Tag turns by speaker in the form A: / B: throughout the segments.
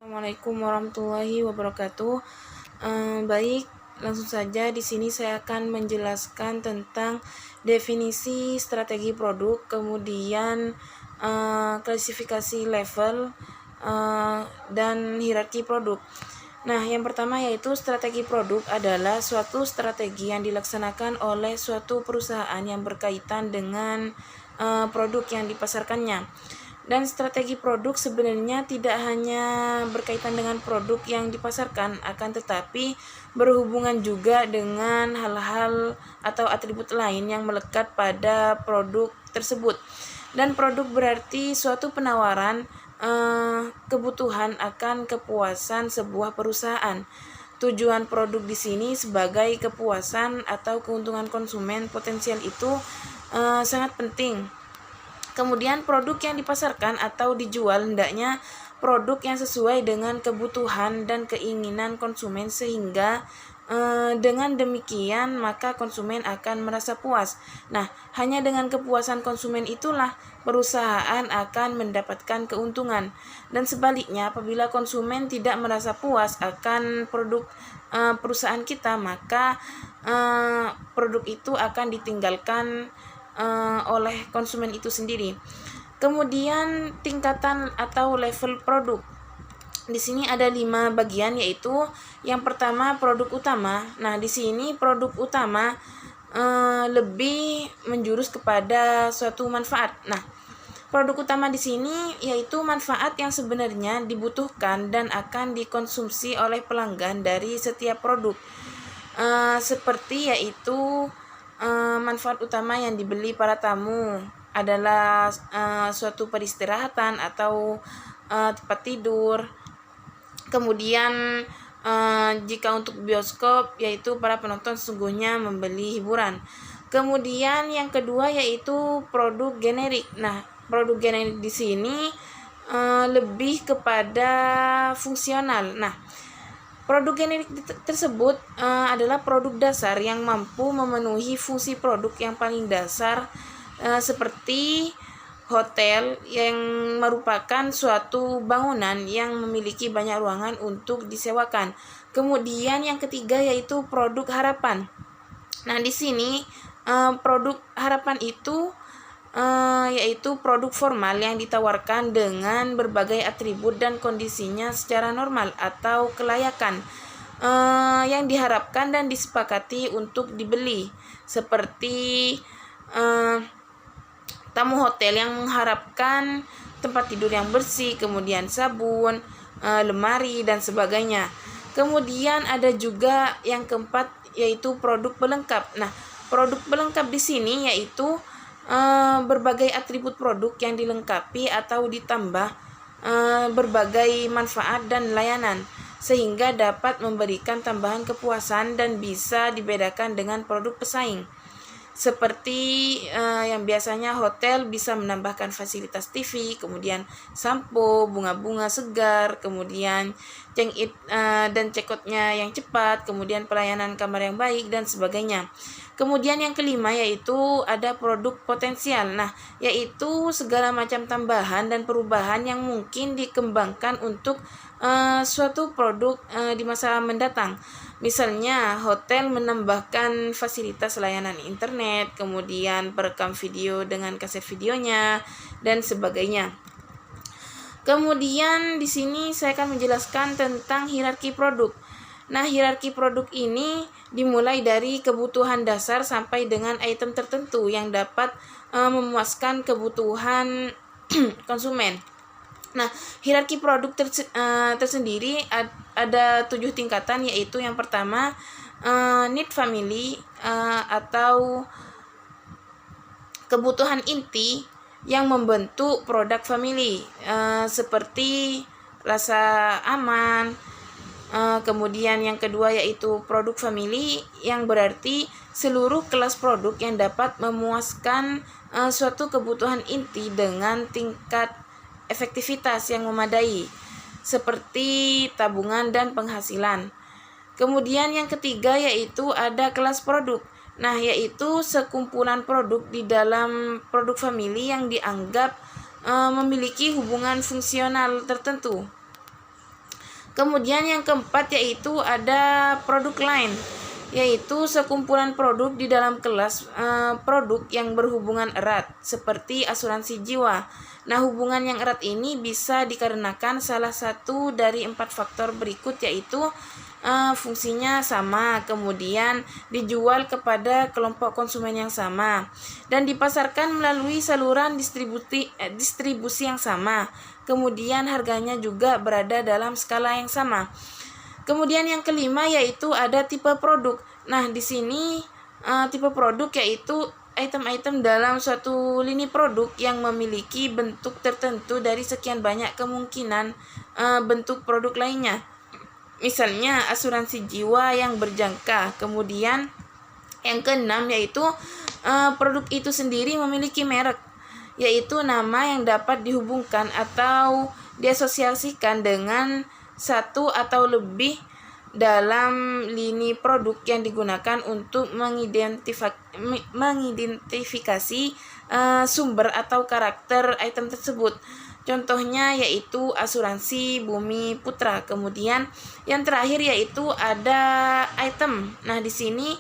A: Assalamualaikum warahmatullahi wabarakatuh. Baik, langsung saja di sini saya akan menjelaskan tentang definisi strategi produk, kemudian klasifikasi level dan hierarki produk. Nah, yang pertama yaitu strategi produk adalah suatu strategi yang dilaksanakan oleh suatu perusahaan yang berkaitan dengan produk yang dipasarkannya. Dan strategi produk sebenarnya tidak hanya berkaitan dengan produk yang dipasarkan, akan tetapi berhubungan juga dengan hal-hal atau atribut lain yang melekat pada produk tersebut. Dan produk berarti suatu penawaran kebutuhan akan kepuasan sebuah perusahaan. Tujuan produk di sini sebagai kepuasan atau keuntungan konsumen potensial itu sangat penting. Kemudian produk yang dipasarkan atau dijual hendaknya produk yang sesuai dengan kebutuhan dan keinginan konsumen sehingga dengan demikian maka konsumen akan merasa puas. Nah, hanya dengan kepuasan konsumen itulah perusahaan akan mendapatkan keuntungan. Dan sebaliknya, apabila konsumen tidak merasa puas akan produk perusahaan kita, maka produk itu akan ditinggalkan oleh konsumen itu sendiri. Kemudian tingkatan atau level produk. Di sini ada 5 bagian, yaitu yang pertama produk utama. Nah, di sini produk utama lebih menjurus kepada suatu manfaat. Nah, produk utama di sini yaitu manfaat yang sebenarnya dibutuhkan dan akan dikonsumsi oleh pelanggan dari setiap produk. Seperti yaitu manfaat utama yang dibeli para tamu adalah suatu peristirahatan atau tempat tidur. Kemudian jika untuk bioskop yaitu para penonton sesungguhnya membeli hiburan. Kemudian yang kedua yaitu produk generik. Nah, produk generik di sini lebih kepada fungsional. Nah, produk generik tersebut adalah produk dasar yang mampu memenuhi fungsi produk yang paling dasar seperti hotel yang merupakan suatu bangunan yang memiliki banyak ruangan untuk disewakan. Kemudian yang ketiga yaitu produk harapan. Nah, di sini produk harapan itu yaitu produk formal yang ditawarkan dengan berbagai atribut dan kondisinya secara normal atau kelayakan yang diharapkan dan disepakati untuk dibeli, seperti tamu hotel yang mengharapkan tempat tidur yang bersih, kemudian sabun, lemari dan sebagainya. Kemudian ada juga yang keempat yaitu produk pelengkap. Nah, produk pelengkap di sini yaitu berbagai atribut produk yang dilengkapi atau ditambah berbagai manfaat dan layanan sehingga dapat memberikan tambahan kepuasan dan bisa dibedakan dengan produk pesaing. Seperti yang biasanya hotel bisa menambahkan fasilitas TV, kemudian sampo, bunga-bunga segar, kemudian check-in dan check-outnya yang cepat, kemudian pelayanan kamar yang baik dan sebagainya. Kemudian yang kelima yaitu ada produk potensial. Nah, yaitu segala macam tambahan dan perubahan yang mungkin dikembangkan untuk suatu produk di masa mendatang. Misalnya, hotel menambahkan fasilitas layanan internet, kemudian perekam video dengan kaset videonya, dan sebagainya. Kemudian di sini saya akan menjelaskan tentang hierarki produk. Nah, hierarki produk ini dimulai dari kebutuhan dasar sampai dengan item tertentu yang dapat memuaskan kebutuhan konsumen. Nah, hierarki produk tersendiri ada 7 tingkatan, yaitu yang pertama need family atau kebutuhan inti yang membentuk produk family, seperti rasa aman. Kemudian yang kedua yaitu produk family yang berarti seluruh kelas produk yang dapat memuaskan suatu kebutuhan inti dengan tingkat efektivitas yang memadai, seperti tabungan dan penghasilan. Kemudian yang ketiga yaitu ada kelas produk. Nah, yaitu sekumpulan produk di dalam produk family yang dianggap memiliki hubungan fungsional tertentu. Kemudian yang keempat yaitu ada produk lain, yaitu sekumpulan produk di dalam kelas produk yang berhubungan erat seperti asuransi jiwa. Nah, hubungan yang erat ini bisa dikarenakan salah satu dari 4 faktor berikut, yaitu fungsinya sama, kemudian dijual kepada kelompok konsumen yang sama, dan dipasarkan melalui saluran distribusi yang sama. Kemudian harganya juga berada dalam skala yang sama. Kemudian yang kelima yaitu ada tipe produk. Nah, di sini tipe produk yaitu item-item dalam suatu lini produk yang memiliki bentuk tertentu dari sekian banyak kemungkinan bentuk produk lainnya. Misalnya asuransi jiwa yang berjangka. Kemudian yang keenam yaitu produk itu sendiri memiliki merek, yaitu nama yang dapat dihubungkan atau diasosiasikan dengan satu atau lebih dalam lini produk yang digunakan untuk mengidentifikasi sumber atau karakter item tersebut. Contohnya yaitu asuransi Bumi Putra. Kemudian yang terakhir yaitu ada item. Nah, di sini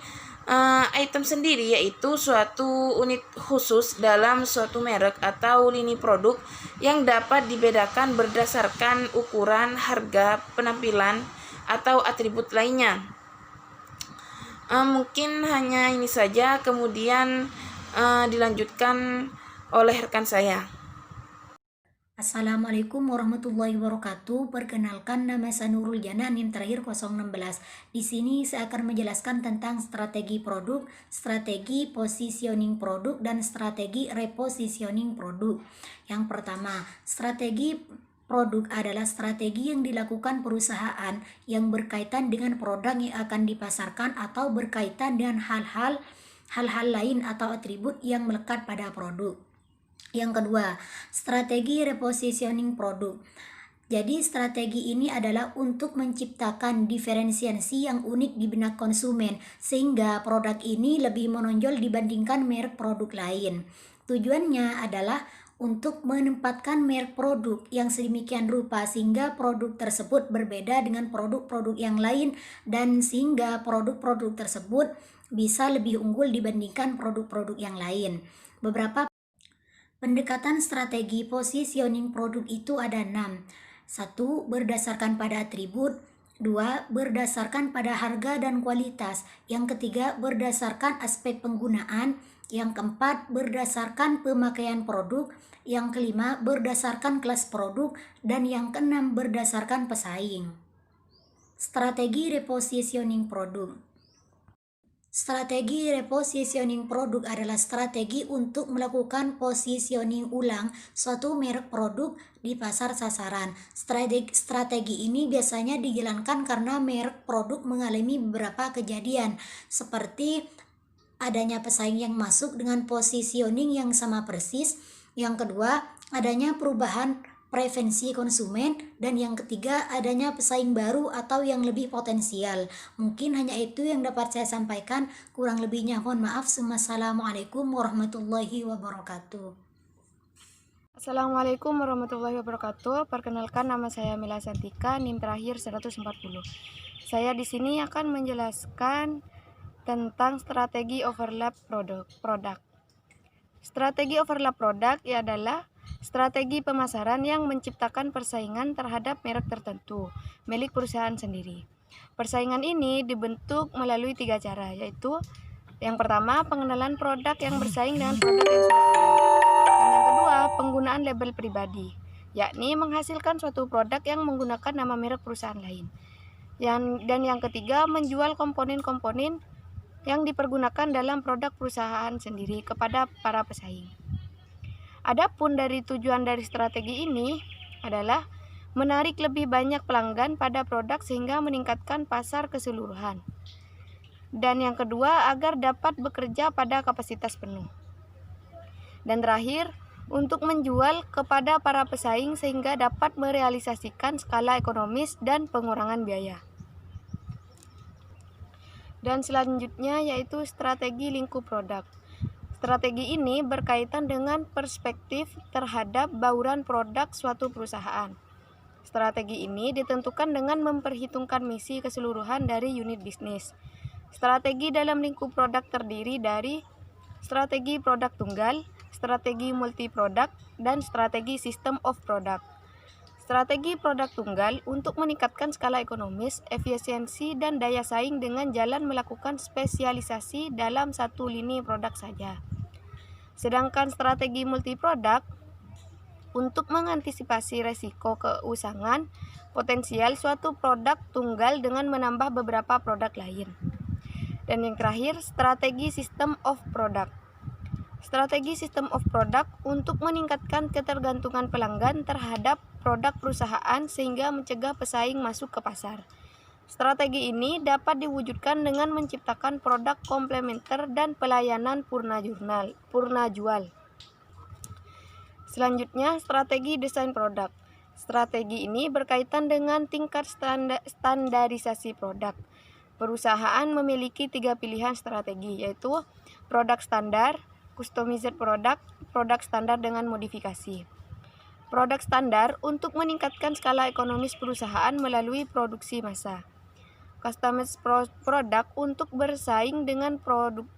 A: item sendiri yaitu suatu unit khusus dalam suatu merek atau lini produk yang dapat dibedakan berdasarkan ukuran, harga, penampilan, atau atribut lainnya. Mungkin hanya ini saja, kemudian dilanjutkan oleh rekan saya.
B: Assalamualaikum warahmatullahi wabarakatuh. Perkenalkan, nama saya Nurul Jana, NIM terakhir 016. Di sini saya akan menjelaskan tentang strategi produk, strategi positioning produk, dan strategi repositioning produk. Yang pertama, strategi produk adalah strategi yang dilakukan perusahaan yang berkaitan dengan produk yang akan dipasarkan atau berkaitan dengan hal-hal lain atau atribut yang melekat pada produk. Yang kedua, strategi repositioning produk. Jadi strategi ini adalah untuk menciptakan diferensiasi yang unik di benak konsumen sehingga produk ini lebih menonjol dibandingkan merek produk lain. Tujuannya adalah untuk menempatkan merek produk yang sedemikian rupa sehingga produk tersebut berbeda dengan produk-produk yang lain dan sehingga produk-produk tersebut bisa lebih unggul dibandingkan produk-produk yang lain. Beberapa pendekatan strategi positioning produk itu ada 6. 1. Berdasarkan pada atribut. 2. Berdasarkan pada harga dan kualitas. Yang ketiga, berdasarkan aspek penggunaan. Yang keempat, berdasarkan pemakaian produk. Yang kelima, berdasarkan kelas produk. Dan yang keenam, berdasarkan pesaing. Strategi repositioning produk. Strategi repositioning produk adalah strategi untuk melakukan positioning ulang suatu merek produk di pasar sasaran. Strategi ini biasanya dijalankan karena merek produk mengalami beberapa kejadian seperti adanya pesaing yang masuk dengan positioning yang sama persis. Yang kedua, adanya perubahan preferensi konsumen, dan yang ketiga adanya pesaing baru atau yang lebih potensial. Mungkin hanya itu yang dapat saya sampaikan, kurang lebihnya mohon maaf. Assalamualaikum warahmatullahi wabarakatuh.
C: Assalamualaikum warahmatullahi wabarakatuh. Perkenalkan, nama saya Mila Santika, NIM terakhir 140. Saya di sini akan menjelaskan tentang strategi overlap produk. Strategi overlap produk adalah strategi pemasaran yang menciptakan persaingan terhadap merek tertentu milik perusahaan sendiri. Persaingan ini dibentuk melalui 3 cara, yaitu yang pertama, pengenalan produk yang bersaing dengan produk yang sudah ada. Dan yang kedua, penggunaan label pribadi, yakni menghasilkan suatu produk yang menggunakan nama merek perusahaan lain. Dan yang ketiga, menjual komponen-komponen yang dipergunakan dalam produk perusahaan sendiri kepada para pesaing. Adapun dari tujuan dari strategi ini adalah menarik lebih banyak pelanggan pada produk sehingga meningkatkan pasar keseluruhan. Dan yang kedua, agar dapat bekerja pada kapasitas penuh. Dan terakhir, untuk menjual kepada para pesaing sehingga dapat merealisasikan skala ekonomis dan pengurangan biaya. Dan selanjutnya yaitu strategi lingkup produk. Strategi ini berkaitan dengan perspektif terhadap bauran produk suatu perusahaan. Strategi ini ditentukan dengan memperhitungkan misi keseluruhan dari unit bisnis. Strategi dalam lingkup produk terdiri dari strategi produk tunggal, strategi multi produk, dan strategi system of product. Strategi produk tunggal untuk meningkatkan skala ekonomis, efisiensi, dan daya saing dengan jalan melakukan spesialisasi dalam satu lini produk saja. Sedangkan strategi multi produk untuk mengantisipasi resiko keusangan potensial suatu produk tunggal dengan menambah beberapa produk lain. Dan yang terakhir, strategi system of product. Strategi system of product untuk meningkatkan ketergantungan pelanggan terhadap produk perusahaan sehingga mencegah pesaing masuk ke pasar. Strategi ini dapat diwujudkan dengan menciptakan produk komplementer dan pelayanan purna jual. Selanjutnya, strategi desain produk. Strategi ini berkaitan dengan tingkat standarisasi produk. Perusahaan memiliki 3 pilihan strategi, yaitu produk standar, customized product, produk standar dengan modifikasi. Produk standar untuk meningkatkan skala ekonomis perusahaan melalui produksi massa. Customized product untuk bersaing dengan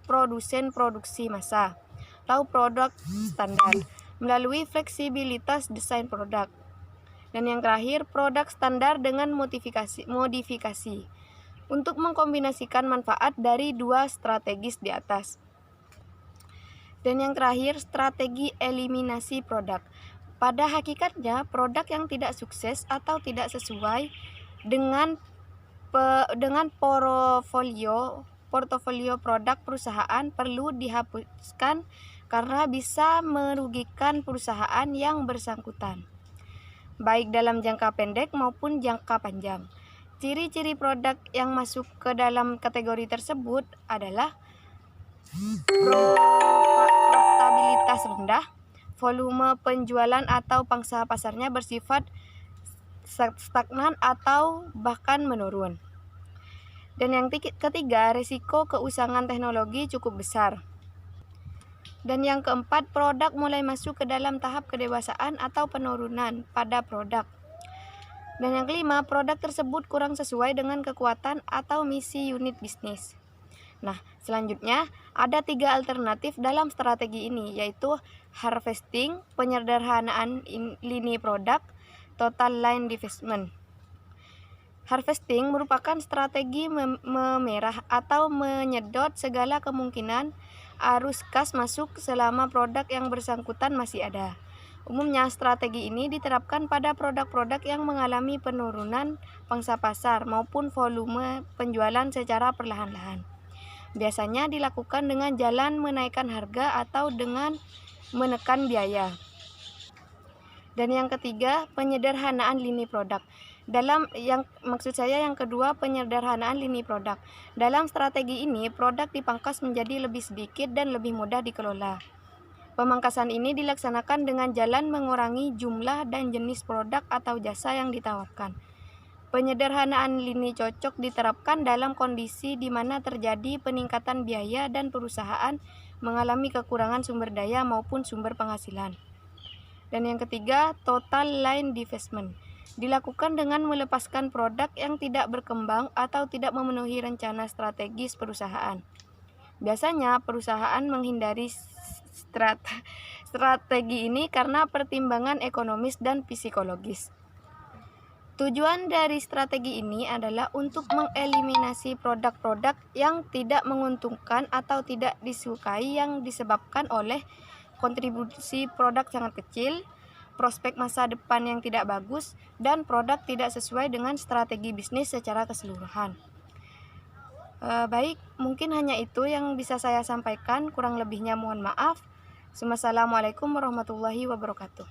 C: produsen produksi massa. Atau produk standar melalui fleksibilitas desain produk. Dan yang terakhir, produk standar dengan modifikasi untuk mengkombinasikan manfaat dari dua strategis di atas. Dan yang terakhir, strategi eliminasi produk. Pada hakikatnya, produk yang tidak sukses atau tidak sesuai dengan portofolio produk perusahaan perlu dihapuskan karena bisa merugikan perusahaan yang bersangkutan, baik dalam jangka pendek maupun jangka panjang. Ciri-ciri produk yang masuk ke dalam kategori tersebut adalah profitabilitas rendah, volume penjualan atau pangsa pasarnya bersifat stagnan atau bahkan menurun. Dan yang ketiga, risiko keusangan teknologi cukup besar. Dan yang keempat, produk mulai masuk ke dalam tahap kedewasaan atau penurunan pada produk. Dan yang kelima, produk tersebut kurang sesuai dengan kekuatan atau misi unit bisnis. Nah, selanjutnya ada 3 alternatif dalam strategi ini, yaitu harvesting, penyederhanaan lini produk, total line divestment. Harvesting merupakan strategi memerah atau menyedot segala kemungkinan arus kas masuk selama produk yang bersangkutan masih ada. Umumnya strategi ini diterapkan pada produk-produk yang mengalami penurunan pangsa pasar maupun volume penjualan secara perlahan-lahan. Biasanya dilakukan dengan jalan menaikkan harga atau dengan menekan biaya. Dan yang ketiga, penyederhanaan lini produk. Yang kedua, penyederhanaan lini produk. Dalam strategi ini, produk dipangkas menjadi lebih sedikit dan lebih mudah dikelola. Pemangkasan ini dilaksanakan dengan jalan mengurangi jumlah dan jenis produk atau jasa yang ditawarkan. Penyederhanaan lini cocok diterapkan dalam kondisi di mana terjadi peningkatan biaya dan perusahaan mengalami kekurangan sumber daya maupun sumber penghasilan. Dan yang ketiga, total line divestment. Dilakukan dengan melepaskan produk yang tidak berkembang atau tidak memenuhi rencana strategis perusahaan. Biasanya perusahaan menghindari strategi ini karena pertimbangan ekonomis dan psikologis. Tujuan dari strategi ini adalah untuk mengeliminasi produk-produk yang tidak menguntungkan atau tidak disukai yang disebabkan oleh kontribusi produk sangat kecil, prospek masa depan yang tidak bagus, dan produk tidak sesuai dengan strategi bisnis secara keseluruhan. Baik, mungkin hanya itu yang bisa saya sampaikan, kurang lebihnya mohon maaf. Wassalamualaikum warahmatullahi wabarakatuh.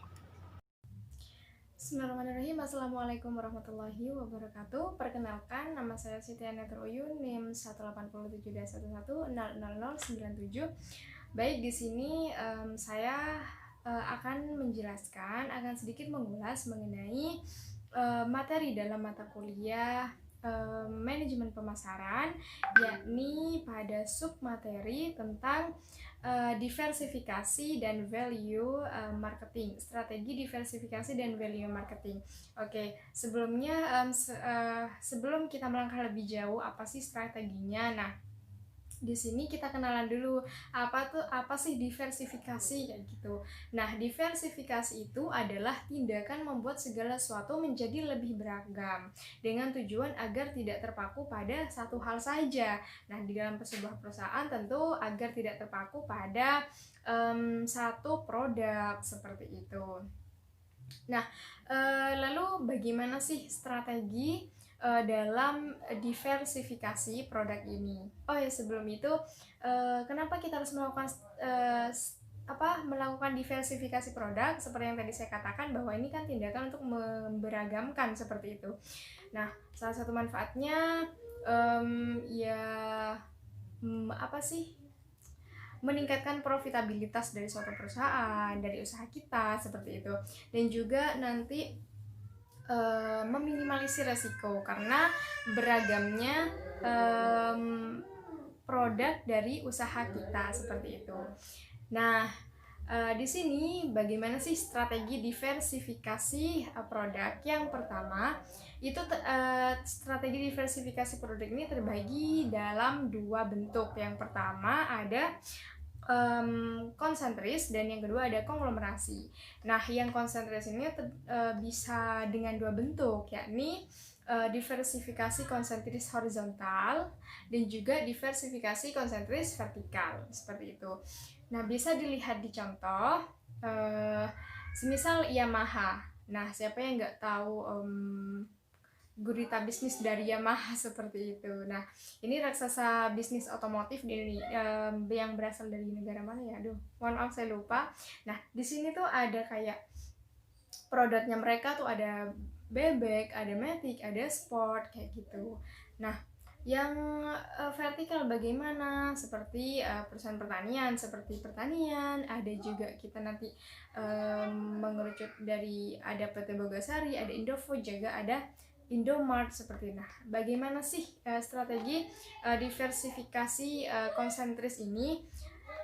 A: Bismillahirrahmanirrahim. Assalamualaikum warahmatullahi wabarakatuh. Perkenalkan, nama saya Siti Anatur Uyun, NIM 187-11000097. Baik, di sini saya akan menjelaskan, akan sedikit mengulas mengenai materi dalam mata kuliah
D: manajemen pemasaran, yakni pada submateri tentang diversifikasi dan value marketing, strategi diversifikasi dan value marketing. Oke, sebelumnya sebelum kita melangkah lebih jauh, apa sih strateginya? Nah, di sini kita kenalan dulu apa sih diversifikasi kayak gitu. Nah, diversifikasi itu adalah tindakan membuat segala sesuatu menjadi lebih beragam dengan tujuan agar tidak terpaku pada satu hal saja. Nah, di dalam sebuah perusahaan tentu agar tidak terpaku pada satu produk seperti itu. Nah, lalu bagaimana sih strategi dalam diversifikasi produk ini? Oh ya, sebelum itu kenapa kita harus melakukan melakukan diversifikasi produk? Seperti yang tadi saya katakan bahwa ini kan tindakan untuk memberagamkan seperti itu. Nah, salah satu manfaatnya apa sih? Meningkatkan profitabilitas dari suatu perusahaan, dari usaha kita seperti itu, dan juga nanti meminimalisir resiko karena beragamnya produk dari usaha kita seperti itu. Nah, di sini bagaimana sih strategi diversifikasi produk? Yang pertama itu strategi diversifikasi produk ini terbagi dalam dua bentuk. Yang pertama ada konsentris dan yang kedua ada konglomerasi. Nah, yang konsentris ini bisa dengan dua bentuk, yakni diversifikasi konsentris horizontal dan juga diversifikasi konsentris vertikal seperti itu. Nah, bisa dilihat di contoh semisal Yamaha. Nah, siapa yang nggak tahu gurita bisnis dari Yamaha seperti itu. Nah, ini raksasa bisnis otomotif di Indonesia, yang berasal dari negara mana ya? Aduh, mohon maaf saya lupa. Nah, di sini tuh ada kayak produknya mereka tuh ada bebek, ada matic, ada sport kayak gitu. Nah, yang vertikal bagaimana? Seperti perusahaan pertanian, seperti pertanian, ada juga kita nanti mengerucut dari ada PT Bogasari, ada Indofood, juga ada Indomart seperti. Nah, bagaimana sih strategi diversifikasi konsentris ini?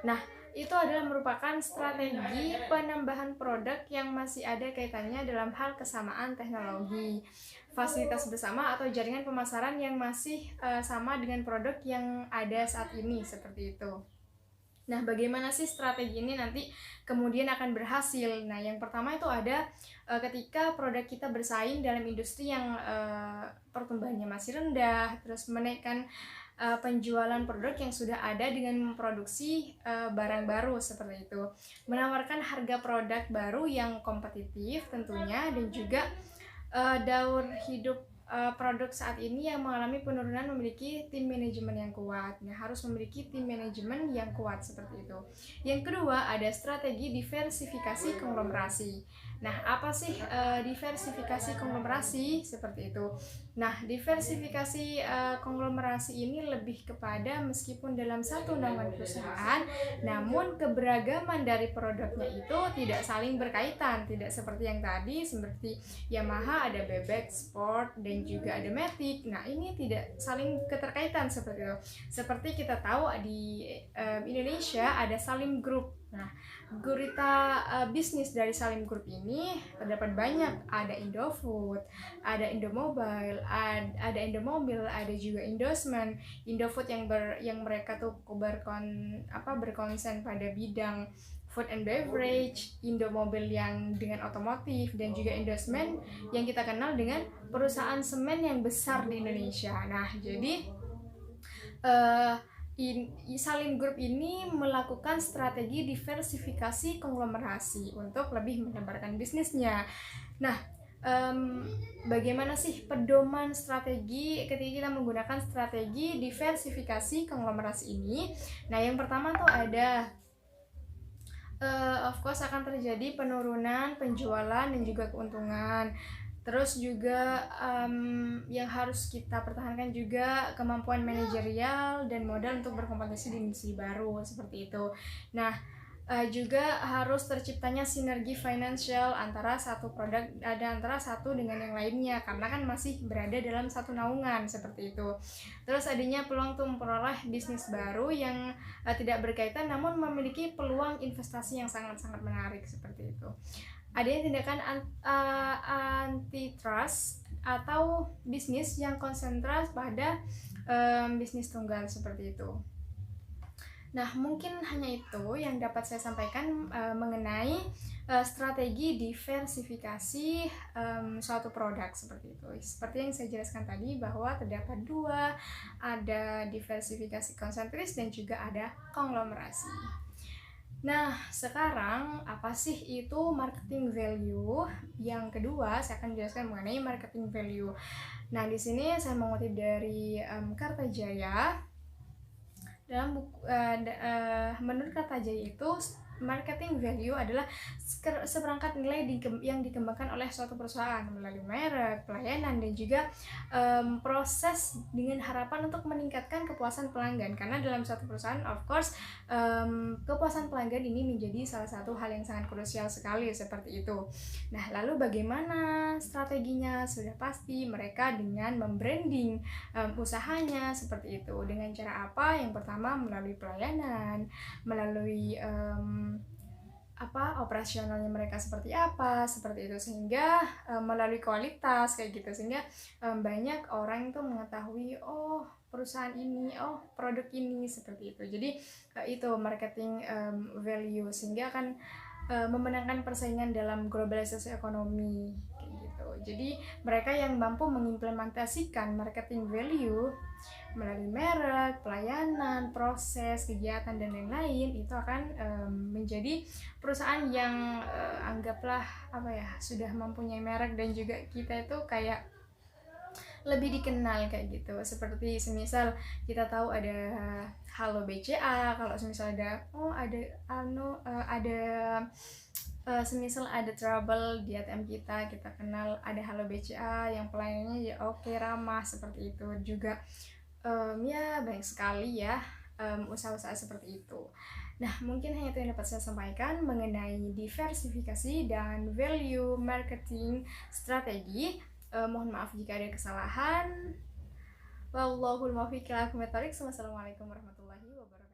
D: Nah, itu adalah merupakan strategi penambahan produk yang masih ada kaitannya dalam hal kesamaan teknologi, fasilitas bersama atau jaringan pemasaran yang masih sama dengan produk yang ada saat ini seperti itu. Nah, bagaimana sih strategi ini nanti kemudian akan berhasil? Nah, yang pertama itu ada ketika produk kita bersaing dalam industri yang pertumbuhannya masih rendah, terus menaikkan penjualan produk yang sudah ada dengan memproduksi barang baru seperti itu, menawarkan harga produk baru yang kompetitif tentunya, dan juga daur hidup produk saat ini yang mengalami penurunan memiliki tim manajemen yang kuat. Nah, harus memiliki tim manajemen yang kuat seperti itu. Yang kedua ada strategi diversifikasi konglomerasi. Nah, apa sih diversifikasi konglomerasi seperti itu? Nah, diversifikasi konglomerasi ini lebih kepada meskipun dalam satu naungan perusahaan, namun keberagaman dari produknya itu tidak saling berkaitan, tidak seperti yang tadi, seperti Yamaha ada bebek, sport, dan juga ada matic. Nah, ini tidak saling keterkaitan seperti itu. Seperti kita tahu di Indonesia ada Salim Group. Nah, gurita bisnis dari Salim Group ini terdapat banyak. Ada Indofood, ada Indomobile, ada Indomobil, ada juga Indosmen, Indofood yang mereka tuh berkonsen pada bidang food and beverage, Indomobil yang dengan otomotif, dan juga Indosmen yang kita kenal dengan perusahaan semen yang besar di Indonesia. Nah, jadi Salim Group ini melakukan strategi diversifikasi konglomerasi untuk lebih menebarkan bisnisnya. Nah, bagaimana sih pedoman strategi ketika kita menggunakan strategi diversifikasi konglomerasi ini? Nah, yang pertama tuh ada of course akan terjadi penurunan penjualan dan juga keuntungan. Terus juga yang harus kita pertahankan juga kemampuan manajerial dan modal untuk berkompetisi di industri baru seperti itu. Nah, Juga harus terciptanya sinergi finansial antara satu produk antara satu dengan yang lainnya, karena kan masih berada dalam satu naungan seperti itu. Terus adanya peluang untuk memperoleh bisnis baru yang tidak berkaitan namun memiliki peluang investasi yang sangat-sangat menarik seperti itu. Adanya tindakan antitrust atau bisnis yang konsentrat pada bisnis tunggal seperti itu. Nah, mungkin hanya itu yang dapat saya sampaikan mengenai strategi diversifikasi suatu produk seperti itu. Seperti yang saya jelaskan tadi bahwa terdapat dua, ada diversifikasi konsentris dan juga ada konglomerasi. Nah, sekarang apa sih itu marketing value? Yang kedua, saya akan jelaskan mengenai marketing value. Nah, di sini saya mengutip dari Kartajaya. Dalam buku, menurut Kartajaya itu marketing value adalah seperangkat nilai yang dikembangkan oleh suatu perusahaan melalui merek, pelayanan, dan juga proses dengan harapan untuk meningkatkan kepuasan pelanggan. Karena dalam suatu perusahaan, of course, kepuasan pelanggan ini menjadi salah satu hal yang sangat krusial sekali seperti itu. Nah, lalu bagaimana strateginya? Sudah pasti mereka dengan membranding usahanya seperti itu. Dengan cara apa? Yang pertama melalui pelayanan, melalui operasionalnya mereka seperti apa, seperti itu, sehingga melalui kualitas kayak gitu, sehingga banyak orang itu mengetahui perusahaan ini, produk ini, seperti itu. Jadi itu marketing value, sehingga akan memenangkan persaingan dalam globalisasi ekonomi kayak gitu. Jadi mereka yang mampu mengimplementasikan marketing value melalui merek, pelayanan, proses, kegiatan, dan lain-lain, itu akan menjadi perusahaan yang anggaplah sudah mempunyai merek, dan juga kita itu kayak lebih dikenal kayak gitu. Seperti semisal kita tahu ada Halo BCA, kalau semisal ada semisal ada trouble di ATM kita kenal ada Halo BCA yang pelayanannya ya oke, ramah, seperti itu. Juga ya banyak sekali ya usaha-usaha seperti itu. Nah, mungkin hanya itu yang dapat saya sampaikan mengenai diversifikasi dan value marketing strategi. Mohon maaf jika ada kesalahan. Wallahul muwaffiq ila aqwamit thoriq. Wassalamualaikum warahmatullahi wabarakatuh.